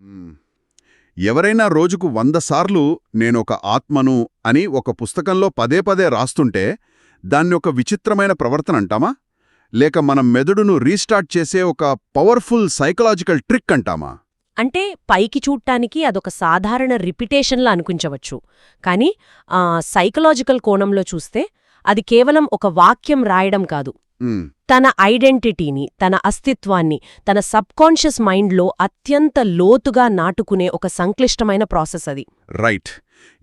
మ్మ్. ఎవరైనా రోజుకు 100 సార్లు నేనొక ఆత్మను అని ఒక పుస్తకంలో పదే పదే రాస్తుంటే దాన్ని ఒక విచిత్రమైన ప్రవర్తన అంటామా? లేక మన మెదడును రీస్టార్ట్ చేసే ఒక పవర్ఫుల్ సైకలాజికల్ ట్రిక్ అంటామా? అంటే పైకి చూడ్డానికి అదొక సాధారణ రిపిటేషన్లా అనిపించవచ్చు. కానీ సైకలాజికల్ కోణంలో చూస్తే అది కేవలం ఒక వాక్యం రాయడం కాదు. మ్మ్. తన ఐడెంటిటీని, తన అస్తిత్వాన్ని, తన సబ్కాన్షియస్ మైండ్లో అత్యంత లోతుగా నాటుకునే ఒక సంక్లిష్టమైన ప్రాసెస్ అది. రైట్.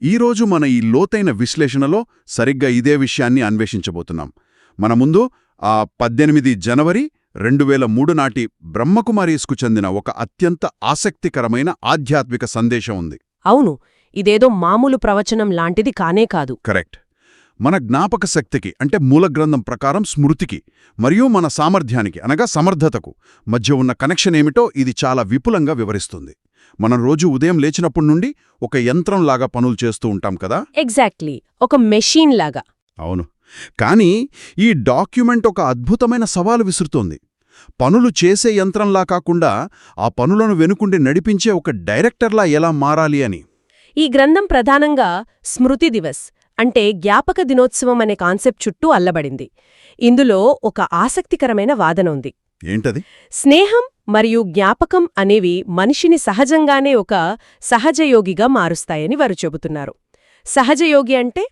ఈరోజు మన ఈ లోతైన విశ్లేషణలో సరిగ్గా ఇదే విషయాన్ని అన్వేషించబోతున్నాం. మన ముందు 18 జనవరి 2003 నాటి బ్రహ్మకుమారీస్కు చెందిన ఒక అత్యంత ఆసక్తికరమైన ఆధ్యాత్మిక సందేశం ఉంది. అవును, ఇదేదో మామూలు ప్రవచనం లాంటిది కానే కాదు. కరెక్ట్. మన జ్ఞాపక శక్తికి అంటే మూలగ్రంథం ప్రకారం స్మృతికి మరియు మన సామర్థ్యానికి అనగా సమర్థతకు మధ్య ఉన్న కనెక్షన్ ఏమిటో ఇది చాలా విపులంగా వివరిస్తుంది. మనం రోజు ఉదయం లేచినప్పటి నుండి ఒక యంత్రంలాగా పనులు చేస్తూ ఉంటాం కదా. ఎగ్జాక్ట్లీ, ఒక మెషీన్ లాగా. అవును. కానీ ఈ డాక్యుమెంట్ ఒక అద్భుతమైన సవాలు విసురుతోంది. పనులు చేసే యంత్రంలా కాకుండా ఆ పనులను వెనుకుండి నడిపించే ఒక డైరెక్టర్లా ఎలా మారాలి అని. ఈ గ్రంథం ప్రధానంగా స్మృతి దివస్ అంటే జ్ఞాపక దినోత్సవం అనే కాన్సెప్ట్ చుట్టూ అల్లబడింది. ఇందులో ఒక ఆసక్తికరమైన వాదన ఉంది. ఏంటది? స్నేహం మరియు జ్ఞాపకం అనేవి మనిషిని సహజంగానే ఒక సహజయోగిగా మారుస్తాయని వారు చెబుతున్నారు. సహజయోగి అంటే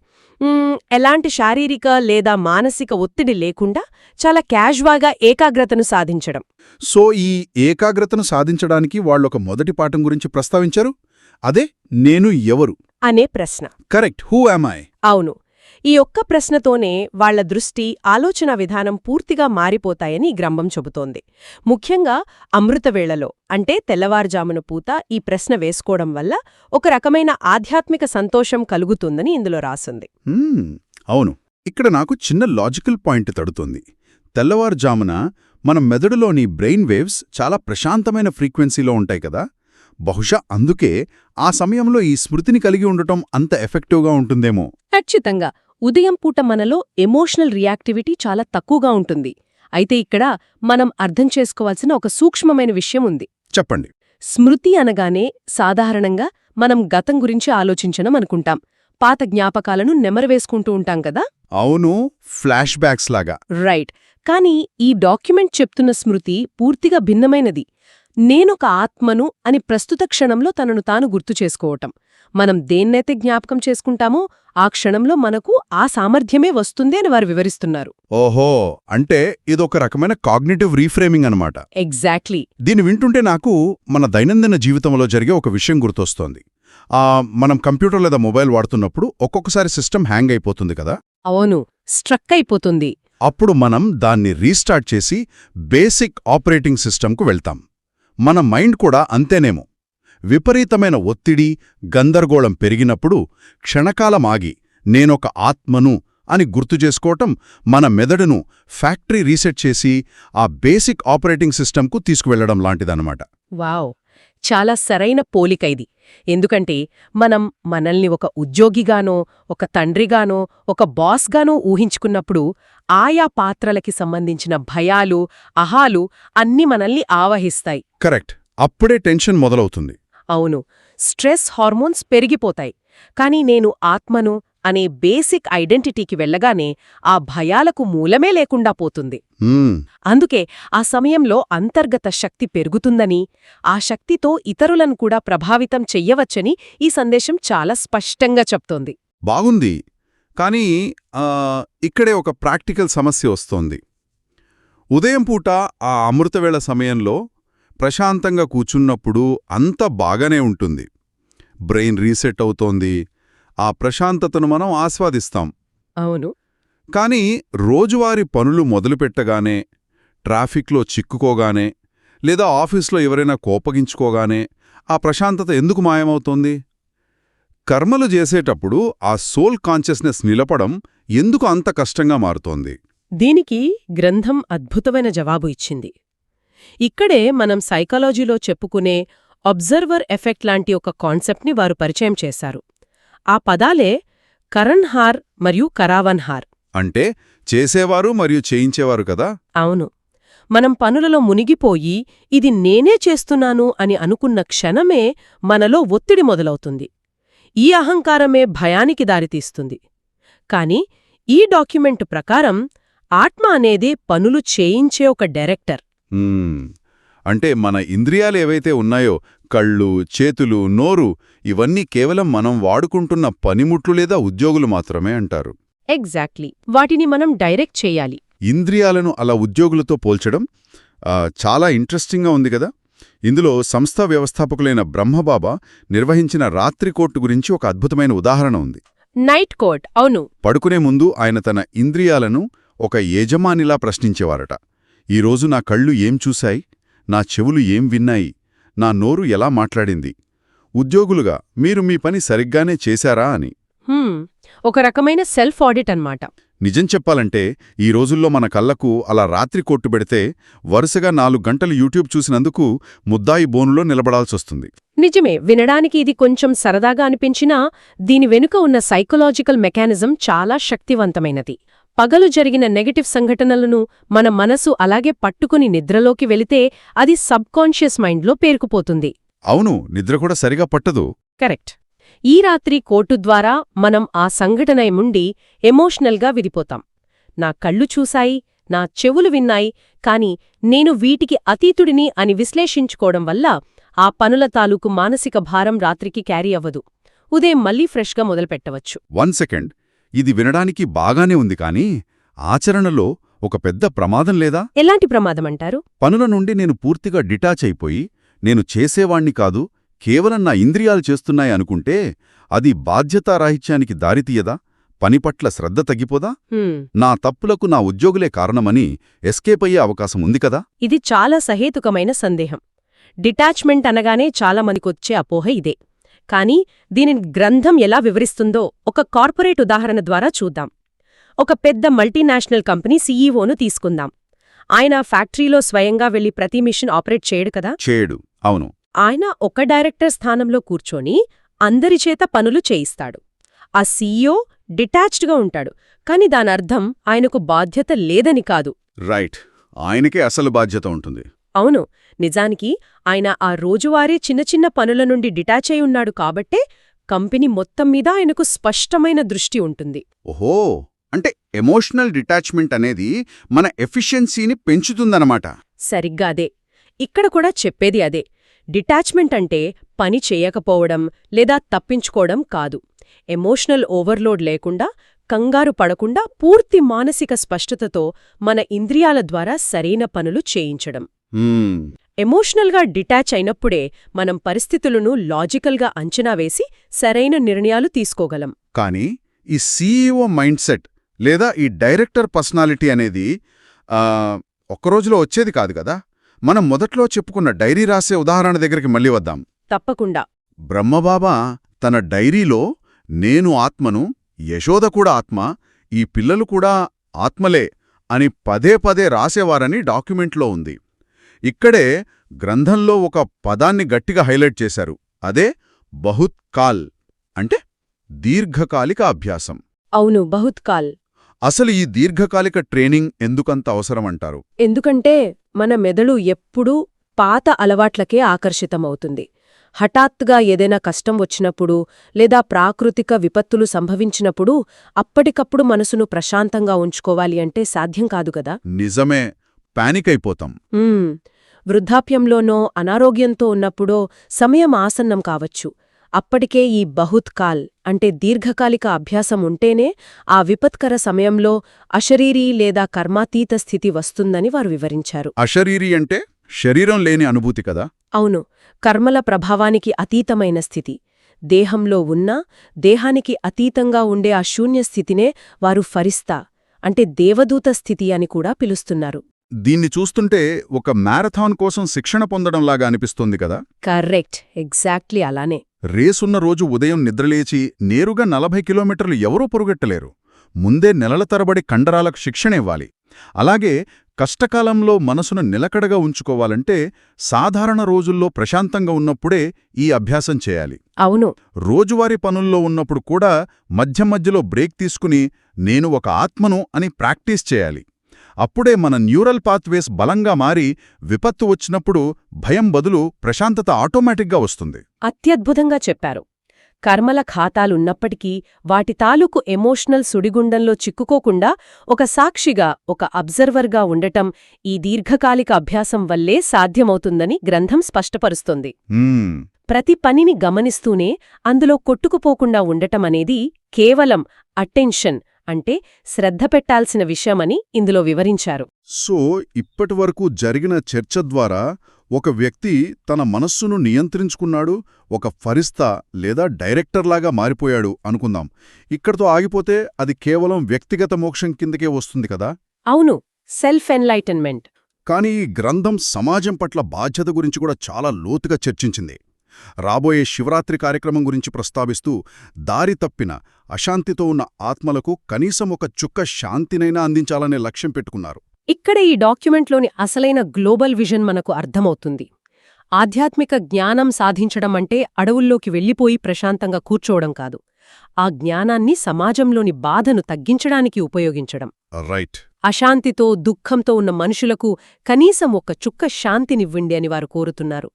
ఎలాంటి శారీరక లేదా మానసిక ఒత్తిడి లేకుండా చాలా క్యాజువల్గా ఏకాగ్రతను సాధించడం. సో ఈ ఏకాగ్రతను సాధించడానికి వాళ్ళొక మొదటి పాఠం గురించి ప్రస్తావించారు. అదే నేను ఎవరు అనే ప్రశ్న. కరెక్ట్. Who am I? అవును. ఈ ఒక్క ప్రశ్నతోనే వాళ్ల దృష్టి, ఆలోచన విధానం పూర్తిగా మారిపోతాయని ఈ గ్రంథం చెబుతోంది. ముఖ్యంగా అమృతవేళలో అంటే తెల్లవారుజామున పూత ఈ ప్రశ్న వేసుకోవడం వల్ల ఒక రకమైన ఆధ్యాత్మిక సంతోషం కలుగుతుందని ఇందులో రాసుంది. అవును. ఇక్కడ నాకు చిన్న లాజికల్ పాయింట్ తడుతుంది. తెల్లవారుజామున మన మెదడులోని బ్రెయిన్ వేవ్స్ చాలా ప్రశాంతమైన ఫ్రీక్వెన్సీలో ఉంటాయి కదా. బహుశా అందుకే ఆ సమయంలో ఈ స్మృతిని కలిగి ఉండటం అంత ఎఫెక్టివ్గా ఉంటుందేమో. ఖచ్చితంగా. ఉదయం పూట మనలో ఎమోషనల్ రియాక్టివిటీ చాలా తక్కువగా ఉంటుంది. అయితే ఇక్కడ మనం అర్థం చేసుకోవాల్సిన ఒక సూక్ష్మమైన విషయం ఉంది. చెప్పండి. స్మృతి అనగానే సాధారణంగా మనం గతం గురించి ఆలోచించడం అనుకుంటాం. పాత జ్ఞాపకాలను నెమరవేసుకుంటూ ఉంటాం కదా. అవును, ఫ్లాష్ బ్యాక్స్ లాగా. రైట్. కానీ ఈ డాక్యుమెంట్ చెప్తున్న స్మృతి పూర్తిగా భిన్నమైనది. నేనొక ఆత్మను అని ప్రస్తుత క్షణంలో తనను తాను గుర్తు చేసుకోవటం. మనం దేన్నైతే జ్ఞాపకం చేసుకుంటామో ఆ క్షణంలో మనకు ఆ సామర్థ్యమే వస్తుంది అని వారు వివరిస్తున్నారు. ఓహో, అంటే ఇదొక రకమైన కాగ్నిటివ్ రీఫ్రేమింగ్ అనమాట. ఎగ్జాక్ట్లీ. దీన్ని వింటుంటే నాకు మన దైనందిన జీవితంలో జరిగే ఒక విషయం గుర్తొస్తోంది. మనం కంప్యూటర్ లేదా మొబైల్ వాడుతున్నప్పుడు ఒక్కొక్కసారి సిస్టమ్ హ్యాంగ్ అయిపోతుంది కదా. అవును, స్ట్రక్ అయిపోతుంది. అప్పుడు మనం దాన్ని రీస్టార్ట్ చేసి బేసిక్ ఆపరేటింగ్ సిస్టమ్కు వెళ్తాం. మన మైండ్ కూడా అంతేనేమో. విపరీతమైన ఒత్తిడి, గందరగోళం పెరిగినప్పుడు క్షణకాలం ఆగి నేనొక ఆత్మను అని గుర్తుచేసుకోవటం మన మెదడును ఫ్యాక్టరీ రీసెట్ చేసి ఆ బేసిక్ ఆపరేటింగ్ సిస్టమ్కు తీసుకువెళ్లడం లాంటిదన్నమాట. వావ్, చాలా సరైన పోలిక ఇది. ఎందుకంటే మనం మనల్ని ఒక ఉద్యోగిగానో, ఒక తండ్రిగానో, ఒక బాస్గానో ఊహించుకున్నప్పుడు ఆయా పాత్రలకి సంబంధించిన భయాలు, అహాలు అన్నీ మనల్ని ఆవహిస్తాయి. కరెక్ట్. అప్పుడే టెన్షన్ మొదలవుతుంది. అవును, స్ట్రెస్ హార్మోన్స్ పెరిగిపోతాయి. కానీ నేను ఆత్మను అనే బేసిక్ ఐడెంటిటీకి వెళ్ళగానే ఆ భయాలకు మూలమే లేకుండా పోతుంది. అందుకే ఆ సమయంలో అంతర్గత శక్తి పెరుగుతుందని, ఆ శక్తితో ఇతరులను కూడా ప్రభావితం చెయ్యవచ్చని ఈ సందేశం చాలా స్పష్టంగా చెప్తోంది. బాగుంది. కానీ ఇక్కడే ఒక ప్రాక్టికల్ సమస్య వస్తోంది. ఉదయం పూట ఆ అమృతవేళ సమయంలో ప్రశాంతంగా కూచున్నప్పుడు అంత బాగానే ఉంటుంది. బ్రెయిన్ రీసెట్ అవుతోంది. ఆ ప్రశాంతతను మనం ఆస్వాదిస్తాం. అవును. కానీ రోజువారీ పనులు మొదలుపెట్టగానే, ట్రాఫిక్లో చిక్కుకోగానే, లేదా ఆఫీస్లో ఎవరైనా కోపగించుకోగానే ఆ ప్రశాంతత ఎందుకు మాయమవుతోంది? కర్మలు చేసేటప్పుడు ఆ సోల్ కాన్షియస్నెస్ నిలపడం ఎందుకు అంత కష్టంగా మారుతోంది? దీనికి గ్రంథం అద్భుతమైన జవాబు ఇచ్చింది. ఇక్కడే మనం సైకాలజీలో చెప్పుకునే అబ్జర్వర్ ఎఫెక్ట్ లాంటి ఒక కాన్సెప్ట్ని వారు పరిచయం చేశారు. ఆ పదాలే కరణ్ హార్ మరియు కరావన్ హార్. అంటే చేసేవారు మరియు చేయించేవారు కదా. అవును. మనం పనులలో మునిగిపోయి ఇది నేనే చేస్తున్నాను అని అనుకున్న క్షణమే మనలో ఒత్తిడి మొదలవుతుంది. ఈ అహంకారమే భయానికి దారితీస్తుంది. కాని ఈ డాక్యుమెంట్ ప్రకారం ఆత్మ అనేదే పనులు చేయించే ఒక డైరెక్టర్. అంటే మన ఇంద్రియాలు ఏవైతే ఉన్నాయో, కళ్ళు, చేతులు, నోరు, ఇవన్నీ కేవలం మనం వాడుకుంటున్న పనిముట్లు లేదా ఉద్యోగులు మాత్రమే అంటారు. ఎగ్జాక్ట్లీ. వాటిని మనం డైరెక్ట్ చేయాలి. ఇంద్రియాలను అలా ఉద్యోగులతో పోల్చడం చాలా ఇంట్రెస్టింగ్గా ఉంది కదా. ఇందులో సంస్థ వ్యవస్థాపకులైన బ్రహ్మబాబా నిర్వహించిన రాత్రి కోర్టు గురించి ఒక అద్భుతమైన ఉదాహరణ ఉంది. నైట్ కోర్ట్, అవును. పడుకునే ముందు ఆయన తన ఇంద్రియాలను ఒక యజమానిలా ప్రశ్నించేవారట. ఈరోజు నా కళ్ళు ఏం చూశాయి, నా చెవులు ఏం విన్నాయి, నా నోరు ఎలా మాట్లాడింది, ఉద్యోగులుగా మీరు మీ పని సరిగ్గానే చేశారా అని. ఒక రకమైన సెల్ఫ్ ఆడిట్ అన్నమాట. నిజం చెప్పాలంటే ఈ రోజుల్లో మన కళ్లకు అలా రాత్రి కొట్టు పెడితే వరుసగా 4 గంటలు యూట్యూబ్ చూసినందుకు ముద్దాయి బోనులో నిలబడాల్సొస్తుంది. నిజమే. వినడానికి ఇది కొంచెం సరదాగా అనిపించినా దీని వెనుక ఉన్న సైకలాజికల్ మెకానిజం చాలా శక్తివంతమైనది. పగలు జరిగిన నెగటివ్ సంఘటనలను మన మనసు అలాగే పట్టుకుని నిద్రలోకి వెళితే అది సబ్కాన్షియస్ మైండ్లో పేరుకుపోతుంది. అవును, నిద్ర కూడా సరిగా పట్టదు. కరెక్ట్. ఈ రాత్రి కోర్టు ద్వారా మనం ఆ సంఘటన నుండి ఎమోషనల్గా విడిపోతాం. నా కళ్ళు చూశాయి, నా చెవులు విన్నాయి, కాని నేను వీటికి అతీతుడిని అని విశ్లేషించుకోవడం వల్ల ఆ పనుల తాలూకు మానసిక భారం రాత్రికి క్యారీ అవ్వదు. ఉదయం మళ్లీ ఫ్రెష్గా మొదలుపెట్టవచ్చు. 1 సెకండ్, ఇది వినడానికి బాగానే ఉంది కానీ ఆచరణలో ఒక పెద్ద ప్రమాదం లేదా? ఎలాంటి ప్రమాదమంటారు? పనుల నుండి నేను పూర్తిగా డిటాచ్ అయిపోయి నేను చేసేవాణ్ణి కాదు, కేవలం నా ఇంద్రియాలు చేస్తున్నాయి అనుకుంటే అది బాధ్యతారాహిత్యానికి దారితీయదా? పనిపట్ల శ్రద్ధ తగ్గిపోదా? నా తప్పులకు నా ఉద్యోగులే కారణమని ఎస్కేప్ అయ్యే అవకాశం ఉంది కదా? ఇది చాలా సహేతుకమైన సందేహం. డిటాచ్మెంట్ అనగానే చాలా మందికొచ్చే అపోహ ఇదే. కానీ దీనిని గ్రంథం ఎలా వివరిస్తుందో ఒక కార్పొరేట్ ఉదాహరణ ద్వారా చూద్దాం. ఒక పెద్ద మల్టీనేషనల్ కంపెనీ సీఈఓను తీసుకుందాం. ఆయన ఫ్యాక్టరీలో స్వయంగా వెళ్లి ప్రతి మిషన్ ఆపరేట్ చేయడు కదా? చేయడు. అవును. ఆయన ఒక డైరెక్టర్ స్థానంలో కూర్చొని అందరిచేత పనులు చేయిస్తాడు. ఆ సీఈఓ డిటాచ్డ్గా ఉంటాడు. కాని దానర్థం ఆయనకు బాధ్యత లేదని కాదు. రైట్, ఆయనకే అసలు బాధ్యత ఉంటుంది. అవును. నిజానికి ఆయన ఆ రోజువారీ చిన్న చిన్న పనుల నుండి డిటాచ్ అయి ఉన్నాడు కాబట్టే కంపెనీ మొత్తం మీద ఆయనకు స్పష్టమైన దృష్టి ఉంటుంది. ఓహో, అంటే ఎమోషనల్ డిటాచ్మెంట్ అనేది మన ఎఫిషియన్సీని పెంచుతుందన్నమాట. సరిగ్గా అదే. ఇక్కడ కూడా చెప్పేది అదే. డిటాచ్మెంట్ అంటే పని చేయకపోవడం లేదా తప్పించుకోవడం కాదు. ఎమోషనల్ ఓవర్లోడ్ లేకుండా, కంగారు పడకుండా పూర్తి మానసిక స్పష్టతతో మన ఇంద్రియాల ద్వారా సరైన పనులు చేయించడం. ఎమోషనల్గా డిటాచ్ అయినప్పుడే మనం పరిస్థితులను లాజికల్గా అంచనా వేసి సరైన నిర్ణయాలు తీసుకోగలం. కానీ ఈ సీఈఓ మైండ్ సెట్ లేదా ఈ డైరెక్టర్ పర్సనాలిటీ అనేది ఒక్కరోజులో వచ్చేది కాదు కదా. మనం మొదట్లో చెప్పుకున్న డైరీ రాసే ఉదాహరణ దగ్గరికి మళ్ళీ వద్దాం. తప్పకుండా. బ్రహ్మబాబా తన డైరీలో నేను ఆత్మను, యశోద కూడా ఆత్మ, ఈ పిల్లలు కూడా ఆత్మలే అని పదే పదే రాసేవారని డాక్యుమెంట్లో ఉంది. ఇక్కడే గ్రంథంలో ఒక పదాన్ని గట్టిగా హైలైట్ చేశారు. అదే బహుత్కాల్, అంటే దీర్ఘకాలిక అభ్యాసం. అవును, బహుత్కాల్. అసలు ఈ దీర్ఘకాలిక ట్రైనింగ్ ఎందుకంత అవసరమంటారు? ఎందుకంటే మన మెదడు ఎప్పుడూ పాత అలవాట్లకే ఆకర్షితమవుతుంది. హఠాత్తుగా ఏదైనా కష్టం వచ్చినప్పుడు లేదా ప్రాకృతిక విపత్తులు సంభవించినప్పుడు అప్పటికప్పుడు మనసును ప్రశాంతంగా ఉంచుకోవాలి అంటే సాధ్యం కాదు కదా. నిజమే, పానిక్ అయిపోతాం. వృద్ధాప్యంలోనో అనారోగ్యంతో ఉన్నప్పుడో సమయం ఆసన్నం కావచ్చు. అప్పటికే ఈ బహుత్కాల్ అంటే దీర్ఘకాలిక అభ్యాసం ఉంటేనే ఆ విపత్కర సమయంలో అశరీరీ లేదా కర్మాతీత స్థితి వస్తుందని వారు వివరించారు. అశరీరీ అంటే శరీరం లేని అనుభూతి కదా? అవును, కర్మల ప్రభావానికి అతీతమైన స్థితి. దేహంలో ఉన్నా దేహానికి అతీతంగా ఉండే ఆ శూన్యస్థితినే వారు ఫరిస్తా అంటే దేవదూత స్థితి అని కూడా పిలుస్తున్నారు. దీన్ని చూస్తుంటే ఒక మ్యారథాన్ కోసం శిక్షణ పొందడంలాగా అనిపిస్తుంది కదా? కరెక్ట్, ఎగ్జాక్ట్లీ అలానే. రేసున్న రోజు ఉదయం నిద్రలేచి నేరుగా 40 కిలోమీటర్లు ఎవరూ పొరుగెట్టలేరు. ముందే నెలల తరబడి కండరాలకు శిక్షణ ఇవ్వాలి. అలాగే కష్టకాలంలో మనసును నిలకడగా ఉంచుకోవాలంటే సాధారణ రోజుల్లో ప్రశాంతంగా ఉన్నప్పుడే ఈ అభ్యాసం చేయాలి. అవును. రోజువారీ పనుల్లో ఉన్నప్పుడు కూడా మధ్య మధ్యలో బ్రేక్ తీసుకుని నేను ఒక ఆత్మను అని ప్రాక్టీస్ చేయాలి. అప్పుడే మన న్యూరల్ పాత్వేస్ బలంగా మారి విపత్తు వచ్చినప్పుడు భయం బదులు ప్రశాంతత ఆటోమేటిక్గా వస్తుంది. అత్యద్భుతంగా చెప్పారు. కర్మల ఖాతాలున్నప్పటికీ వాటి తాలూకు ఎమోషనల్ సుడిగుండంలో చిక్కుకోకుండా ఒక సాక్షిగా, ఒక అబ్జర్వర్గా ఉండటం ఈ దీర్ఘకాలిక అభ్యాసం వల్లే సాధ్యమవుతుందని గ్రంథం స్పష్టపరుస్తోంది. ప్రతి పనిని గమనిస్తూనే అందులో కొట్టుకుపోకుండా ఉండటమనేది కేవలం అటెన్షన్ అంటే శ్రద్ధ పెట్టాల్సిన విషయమని ఇందులో వివరించారు. సో ఇప్పటివరకు జరిగిన చర్చ ద్వారా ఒక వ్యక్తి తన మనస్సును నియంత్రించుకున్నాడు, ఒక ఫరిస్తా లేదా డైరెక్టర్లాగా మారిపోయాడు అనుకుందాం. ఇక్కడితో ఆగిపోతే అది కేవలం వ్యక్తిగత మోక్షం కిందకే వస్తుంది కదా? అవును, సెల్ఫ్ ఎన్లైటన్మెంట్. కానీ ఈ గ్రంథం సమాజం పట్ల బాధ్యత గురించి కూడా చాలా లోతుగా చర్చించింది. రాబోయే శివరాత్రి కార్యక్రమం గురించి ప్రస్తావిస్తూ దారి తప్పిన, అశాంతితో ఉన్న ఆత్మలకు కనీసం ఒక చుక్క శాంతినైనా అందించాలనే లక్ష్యం పెట్టుకున్నారు. ఇక్కడ ఈ డాక్యుమెంట్లోని అసలైన గ్లోబల్ విజన్ మనకు అర్థమవుతుంది. ఆధ్యాత్మిక జ్ఞానం సాధించడం అంటే అడవుల్లోకి వెళ్ళిపోయి ప్రశాంతంగా కూర్చోవడం కాదు. ఆ జ్ఞానాన్ని సమాజంలోని బాధను తగ్గించడానికి ఉపయోగించడం. రైట్. అశాంతితో, దుఃఖంతో ఉన్న మనుషులకు కనీసం ఒక చుక్క శాంతినివ్వండి అని వారు కోరుతున్నారు.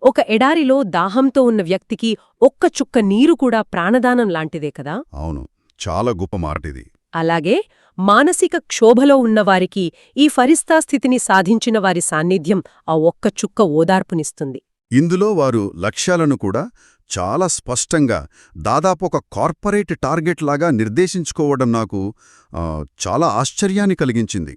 ఒక ఎడారిలో దాహంతో ఉన్న వ్యక్తికి ఒక్క చుక్క నీరు కూడా ప్రాణదానం లాంటిదే కదా? అవును, చాలా గొప్ప మాటిది. అలాగే మానసిక క్షోభలో ఉన్నవారికి ఈ ఫరిస్తా స్థితిని సాధించిన వారి సాన్నిధ్యం ఆ ఒక్క చుక్క ఓదార్పునిస్తుంది. ఇందులో వారు లక్ష్యాలను కూడా చాలా స్పష్టంగా, దాదాపు ఒక కార్పొరేట్ టార్గెట్ లాగా నిర్దేశించుకోవడం నాకు చాలా ఆశ్చర్యాన్ని కలిగించింది.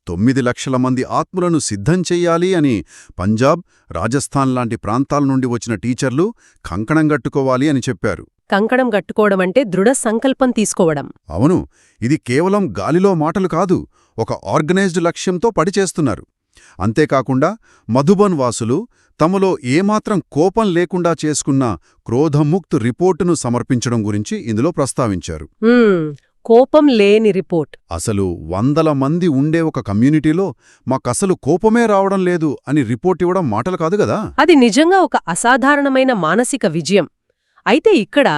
9 లక్షల మంది ఆత్మలను సిద్ధం చెయ్యాలి అని పంజాబ్, రాజస్థాన్ లాంటి ప్రాంతాల నుండి వచ్చిన టీచర్లు కంకణం గట్టుకోవాలి అని చెప్పారు. కంకణం గట్టుకోవడమంటే దృఢ సంకల్పం తీసుకోవడం. అవును, ఇది కేవలం గాలిలో మాటలు కాదు, ఒక ఆర్గనైజ్డ్ లక్ష్యంతో పడిచేస్తున్నారు. అంతేకాకుండా మధుబన్ వాసులు తమలో ఏమాత్రం కోపం లేకుండా చేసుకున్న క్రోధముక్త్ రిపోర్టును సమర్పించడం గురించి ఇందులో ప్రస్తావించారు. కోపం లేని రిపోర్ట్. అసలు 100 మంది ఉండే ఒక కమ్యూనిటీలో మాకసలు కోపమే రావడం లేదు అని రిపోర్ట్ ఇవ్వడం మాటలు కాదు గదా? అది నిజంగా ఒక అసాధారణమైన మానసిక విజయం. అయితే ఇక్కడ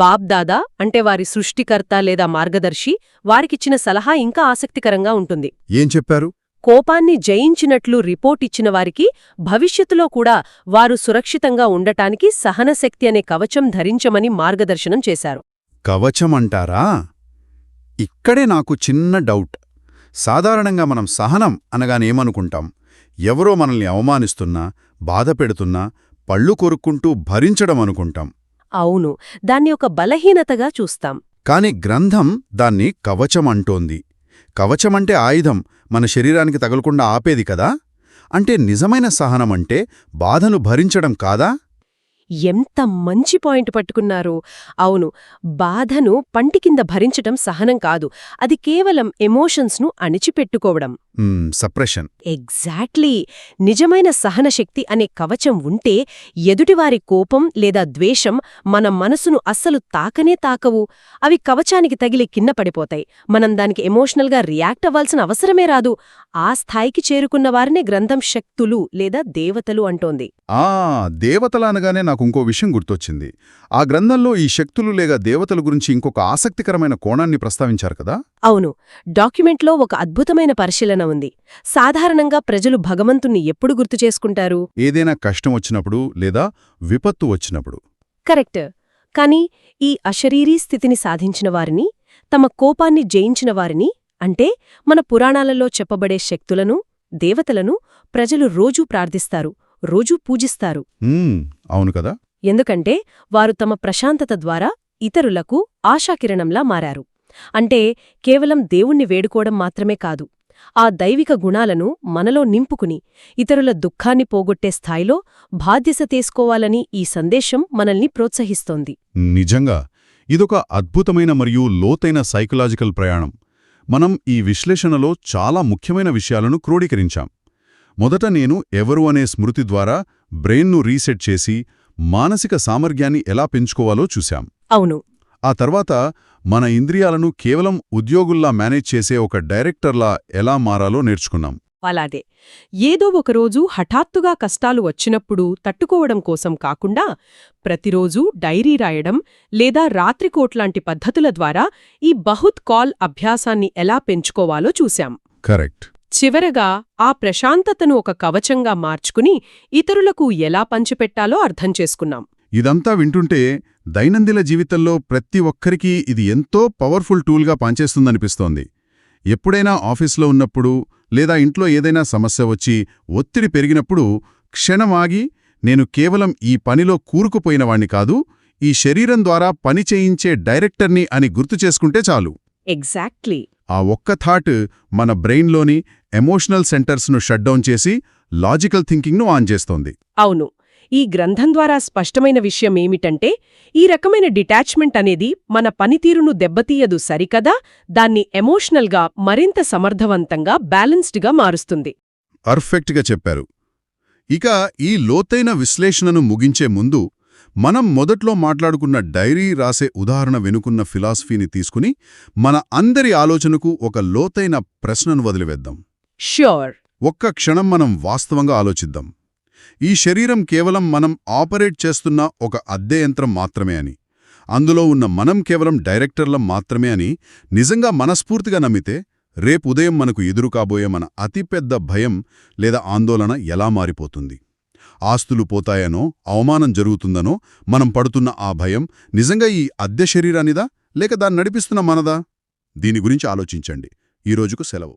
బాబ్దాదా అంటే వారి సృష్టికర్త లేదా మార్గదర్శి వారికిచ్చిన సలహా ఇంకా ఆసక్తికరంగా ఉంటుంది. ఏం చెప్పారు? కోపాన్ని జయించినట్లు రిపోర్ట్ ఇచ్చిన వారికి భవిష్యత్తులో కూడా వారు సురక్షితంగా ఉండటానికి సహనశక్తి అనే కవచం ధరించమని మార్గదర్శనం చేశారు. కవచమంటారా? ఇక్కడే నాకు చిన్న డౌట్. సాధారణంగా మనం సహనం అనగానేమనుకుంటాం? ఎవరో మనల్ని అవమానిస్తున్నా, బాధపెడుతున్నా పళ్ళు కొరుక్కుంటూ భరించడం అనుకుంటాం. అవును, దాన్ని ఒక బలహీనతగా చూస్తాం. కాని గ్రంథం దాన్ని కవచమంటోంది. కవచమంటే ఆయుధం, మన శరీరానికి తగలకుండా ఆపేది కదా? అంటే నిజమైన సహనమంటే బాధను భరించడం కాదా? ఎంత మంచి పాయింట్ పట్టుకున్నారు. అవును, బాధను పంటి కింద భరించటం సహనం కాదు, అది కేవలం ఎమోషన్స్ను అణిచిపెట్టుకోవడం. సప్రెషన్. ఎగ్జాక్ట్లీ. నిజమైన సహనశక్తి అనే కవచం ఉంటే ఎదుటివారి కోపం లేదా ద్వేషం మన మనసును అస్సలు తాకనే తాకవు. అవి కవచానికి తగిలి కింద పడిపోతాయి. మనం దానికి ఎమోషనల్గా రియాక్ట్ అవ్వాల్సిన అవసరమే రాదు. ఆ స్థాయికి చేరుకున్న వారినే గ్రంథం శక్తులు లేదా దేవతలు అంటోంది. దేవతల అనగానే నాకు ఇంకో విషయం గుర్తొచ్చింది. ఆ గ్రంథంలో ఈ శక్తులు లేక దేవతల గురించి ఇంకొక ఆసక్తికరమైన కోణాన్ని ప్రస్తావించారు కదా? అవును, డాక్యుమెంట్లో ఒక అద్భుతమైన పరిశీలన ఉంది. సాధారణంగా ప్రజలు భగవంతుణ్ణి ఎప్పుడు గుర్తు చేసుకుంటారు? ఏదైనా కష్టం వచ్చినప్పుడు లేదా విపత్తు వచ్చినప్పుడు. కరెక్ట్. కానీ ఈ అశరీరీ స్థితిని సాధించిన వారిని, తమ కోపాన్ని జయించిన వారిని, అంటే మన పురాణాలలో చెప్పబడే శక్తులను, దేవతలను ప్రజలు రోజూ ప్రార్థిస్తారు, రోజూ పూజిస్తారు. అవును కదా? ఎందుకంటే వారు తమ ప్రశాంతత ద్వారా ఇతరులకు ఆశాకిరణంలా మారారు. అంటే కేవలం దేవుణ్ణి వేడుకోవడం మాత్రమే కాదు, ఆ దైవిక గుణాలను మనలో నింపుకుని ఇతరుల దుఃఖాన్ని పోగొట్టే స్థాయిలో బాధ్యత తీసుకోవాలని ఈ సందేశం మనల్ని ప్రోత్సహిస్తోంది. నిజంగా ఇదొక అద్భుతమైన మరియు లోతైన సైకలాజికల్ ప్రయాణం. మనం ఈ విశ్లేషణలో చాలా ముఖ్యమైన విషయాలను క్రోడీకరించాం. మొదట నేను ఎవరు అనే స్మృతి ద్వారా బ్రెయిన్ను రీసెట్ చేసి మానసిక సామర్థ్యాన్ని ఎలా పెంచుకోవాలో చూశాం. అవును. ఆ తర్వాత మన ఇంద్రియాలను కేవలం ఉద్యోగుల్లా మేనేజ్ చేసే ఒక డైరెక్టర్లా ఎలా మారాలో నేర్చుకున్నాం. అలాగే ఏదో ఒకరోజు హఠాత్తుగా కష్టాలు వచ్చినప్పుడు తట్టుకోవడం కోసం కాకుండా ప్రతిరోజూ డైరీ రాయడం లేదా రాత్రికోట్లాంటి పద్ధతుల ద్వారా ఈ బహుత్ కాల్ అభ్యాసాన్ని ఎలా పెంచుకోవాలో చూశాం. కరెక్ట్. చివరగా ఆ ప్రశాంతతను ఒక కవచంగా మార్చుకుని ఇతరులకు ఎలా పంచిపెట్టాలో అర్థం చేసుకున్నాం. ఇదంతా వింటుంటే దైనందిన జీవితంలో ప్రతి ఒక్కరికీ ఇది ఎంతో పవర్ఫుల్ టూల్గా పనిచేస్తుందనిపిస్తోంది. ఎప్పుడైనా ఆఫీస్లో ఉన్నప్పుడు లేదా ఇంట్లో ఏదైనా సమస్య వచ్చి ఒత్తిడి పెరిగినప్పుడు క్షణమాగి నేను కేవలం ఈ పనిలో కూరుకుపోయినవాణ్ణి కాదు, ఈ శరీరం ద్వారా పని చేయించే డైరెక్టర్ని అని గుర్తు చేసుకుంటే చాలు. ఎగ్జాక్ట్లీ. ఆ ఒక్క థాట్ మన బ్రెయిన్లోని ఎమోషనల్ సెంటర్స్ను షట్డౌన్ చేసి లాజికల్ థింకింగ్ను ఆన్ చేస్తోంది. అవును. ఈ గ్రంథం ద్వారా స్పష్టమైన విషయం ఏమిటంటే, ఈ రకమైన డిటాచ్మెంట్ అనేది మన పనితీరును దెబ్బతీయదు సరికదా, దాన్ని ఎమోషనల్గా మరింత సమర్థవంతంగా బ్యాలెన్స్డ్గా మారుస్తుంది. పర్ఫెక్ట్గా చెప్పారు. ఇక ఈ లోతైన విశ్లేషణను ముగించే ముందు మనం మొదట్లో మాట్లాడుకున్న డైరీ రాసే ఉదాహరణ వెనుకున్న ఫిలాసఫీని తీసుకుని మన అందరి ఆలోచనకు ఒక లోతైన ప్రశ్నను వదిలివేద్దాం. ష్యూర్. ఒక్క క్షణం మనం వాస్తవంగా ఆలోచిద్దాం. ఈ శరీరం కేవలం మనం ఆపరేట్ చేస్తున్న ఒక అద్దె యంత్రం మాత్రమే అని, అందులో ఉన్న మనం కేవలం డైరెక్టర్లం మాత్రమే అని నిజంగా మనస్ఫూర్తిగా నమ్మితే రేపు ఉదయం మనకు ఎదురు కాబోయే మన అతిపెద్ద భయం లేదా ఆందోళన ఎలా మారిపోతుంది? ఆస్తులు పోతాయనో, అవమానం జరుగుతుందనో మనం పడుతున్న ఆ భయం నిజంగా ఈ అద్దె శరీరానిదా లేక దాన్ని నడిపిస్తున్న మనదా? దీని గురించి ఆలోచించండి. ఈ రోజుకు సెలవు.